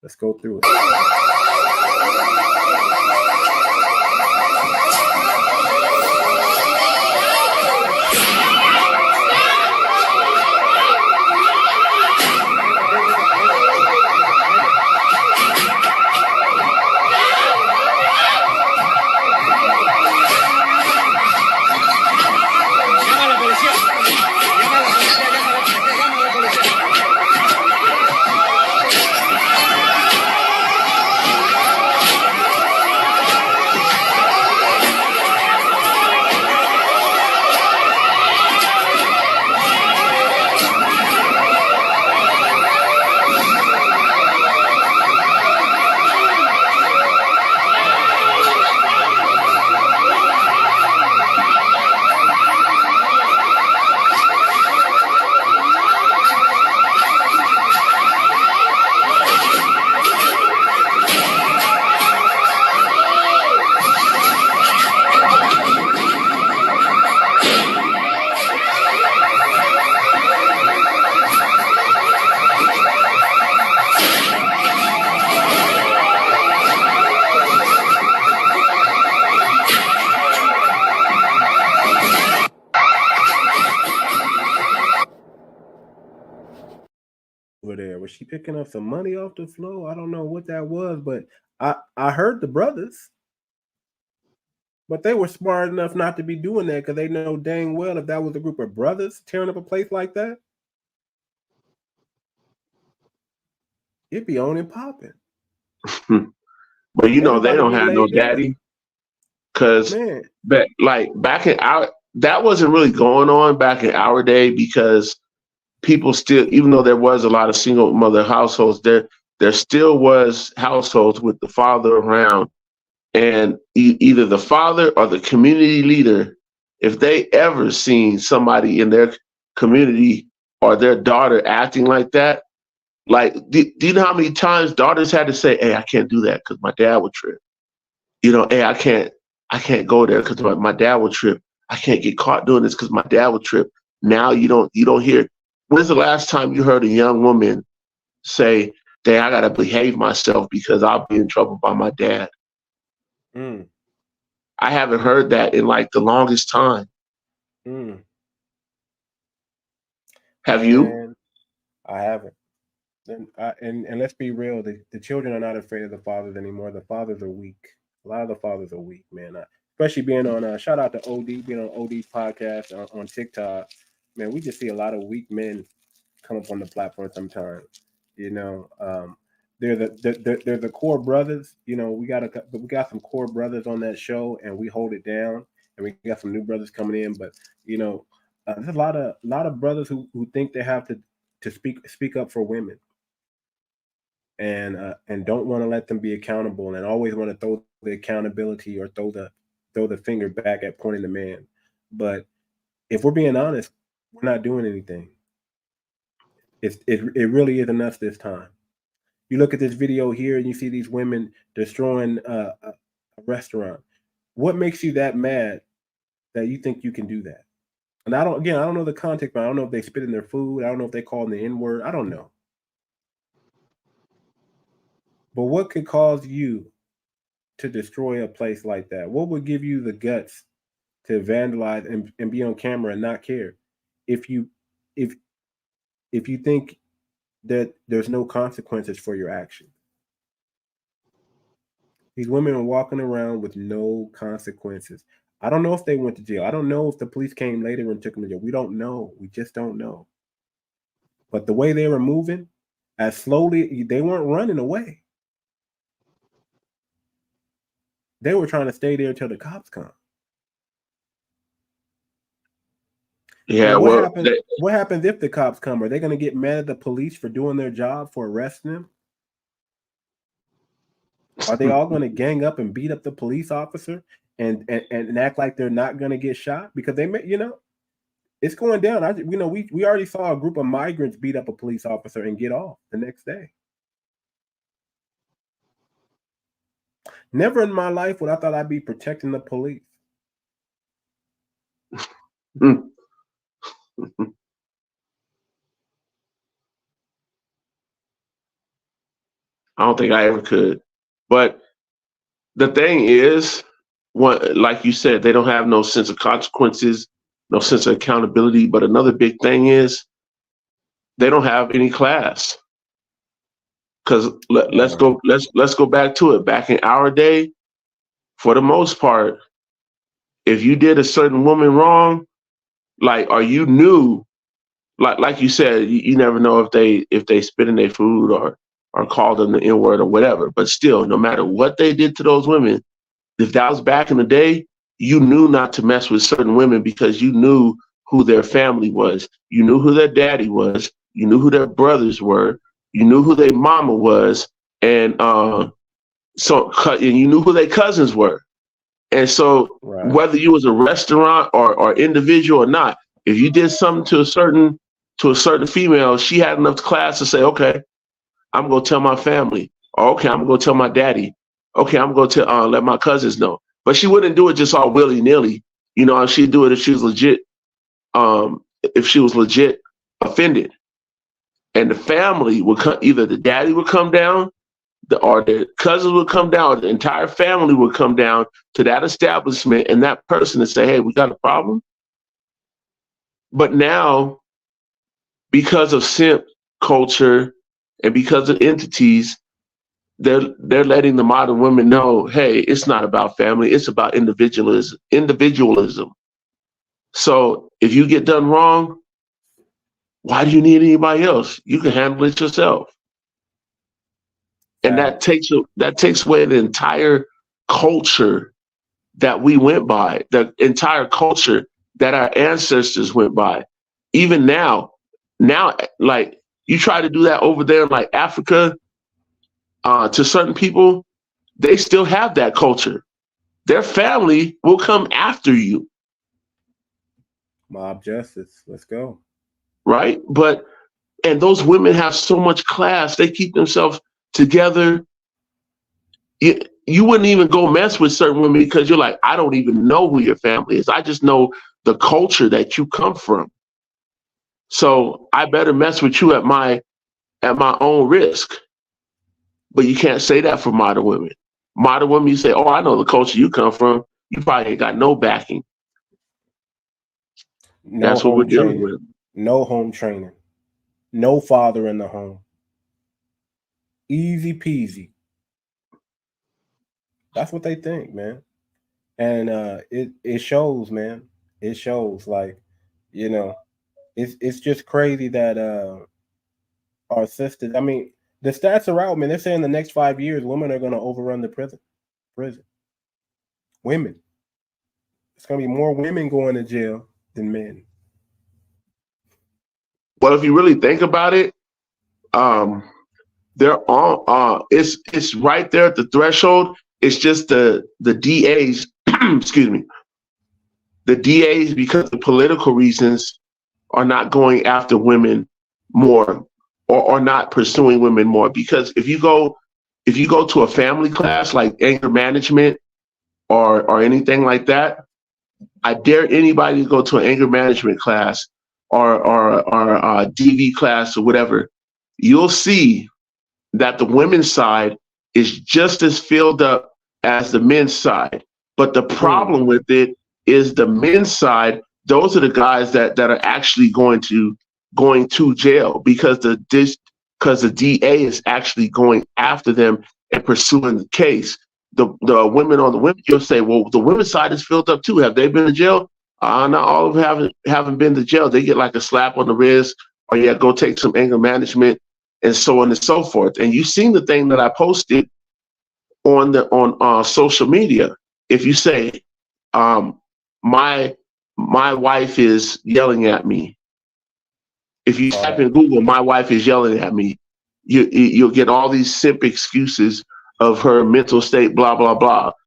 Let's go through it. Over there, was she picking up some money off the floor? I don't know what that was, but I heard the brothers, but they were smart enough not to be doing that because they know dang well if that was a group of brothers tearing up a place like that, it'd be on and popping. But you know they don't have no daddy, because back in our, that wasn't really going on back in our day, because people still, even though there was a lot of single mother households, there still was households with the father around, and either the father or the community leader, if they ever seen somebody in their community or their daughter acting like that, like, do you know how many times daughters had to say, "Hey, I can't do that because my dad would trip." You know, "Hey, I can't go there because my dad would trip. I can't get caught doing this because my dad would trip." Now you don't hear. When's the last time you heard a young woman say, "Dang, I gotta behave myself because I'll be in trouble by my dad"? I haven't heard that in like the longest time. Have you? I haven't. And let's be real, the children are not afraid of the fathers anymore. The fathers are weak. A lot of the fathers are weak, man. Especially being on, shout out to OD, being on OD's podcast on TikTok. Man, we just see a lot of weak men come up on the platform sometimes. You know, they're the core brothers. You know, we got some core brothers on that show, and we hold it down. And we got some new brothers coming in, but you know, there's a lot of brothers who think they have to speak up for women, and don't want to let them be accountable, and always want to throw the accountability or throw the finger back at pointing the man. But if we're being honest, we're not doing anything. It really isn't us this time. You look at this video here and you see these women destroying a restaurant. What makes you that mad that you think you can do that? And I don't know the context, but I don't know if they spit in their food. I don't know if they call them the N-word. I don't know. But what could cause you to destroy a place like that? What would give you the guts to vandalize and be on camera and not care? If you think that there's no consequences for your actions. These women are walking around with no consequences. I don't know if they went to jail. I don't know if the police came later and took them to jail. We don't know. We just don't know. But the way they were moving, as slowly, they weren't running away. They were trying to stay there until the cops come. Yeah. What happens if the cops come? Are they going to get mad at the police for doing their job, for arresting them? Are they all going to gang up and beat up the police officer and act like they're not going to get shot? Because they may, you know, it's going down. We already saw a group of migrants beat up a police officer and get off the next day. Never in my life would I thought I'd be protecting the police. I don't think I ever could. But the thing is, like you said, they don't have no sense of consequences, no sense of accountability. But another big thing is they don't have any class. Because let's go back to it. Back in our day, for the most part, if you did a certain woman wrong, like, or you knew, like you said, you never know if they spit in their food or called them the N-word or whatever. But still, no matter what they did to those women, if that was back in the day, you knew not to mess with certain women because you knew who their family was. You knew who their daddy was. You knew who their brothers were. You knew who their mama was. And and you knew who their cousins were. And so whether you was a restaurant or individual or not, if you did something to a certain female, she had enough class to say, okay, I'm gonna tell my family. Or, okay, I'm gonna tell my daddy. Okay, I'm going to let my cousins know. But she wouldn't do it just all willy-nilly. You know, she'd do it if she was legit, offended. And the family would come, either the daddy would come down, or the cousins would come down, or the entire family would come down to that establishment and that person and say, hey, we got a problem. But now, because of simp culture and because of entities, they're letting the modern women know, hey, it's not about family, it's about individualism. So if you get done wrong, why do you need anybody else? You can handle it yourself. And that takes away the entire culture that we went by, the entire culture that our ancestors went by. Even now, like, you try to do that over there in like Africa, to certain people, they still have that culture. Their family will come after you. Mob justice. Let's go. Right? And those women have so much class. They keep themselves together. You wouldn't even go mess with certain women because you're like, I don't even know who your family is. I just know the culture that you come from. So I better mess with you at my own risk. But you can't say that for modern women. Modern women, you say, oh, I know the culture you come from. You probably ain't got no backing. That's what we're dealing with. No home training. No father in the home. Easy peasy. That's what they think, man. And it shows, man. It shows, like, you know, it's just crazy that our sisters, I mean, the stats are out, man. They're saying the next 5 years, women are going to overrun the prison. Women. It's going to be more women going to jail than men. Well, if you really think about it, they're all it's right there at the threshold. It's just the DAs, excuse me, the DAs, because of political reasons, are not going after women more, or not pursuing women more. Because if you go to a family class like anger management or anything like that, I dare anybody to go to an anger management class or a DV class or whatever. You'll see that the women's side is just as filled up as the men's side. But the problem with it is the men's side, those are the guys that are actually going to jail because the DA is actually going after them and pursuing the case. The women on the women, you'll say, well, the women's side is filled up too. Have they been to jail? Not all of them haven't been to jail. They get like a slap on the wrist, or go take some anger management, and so on and so forth. And you've seen the thing that I posted on social media. If you say, my wife is yelling at me. If you type in Google, my wife is yelling at me, you'll get all these simp excuses of her mental state, blah, blah, blah.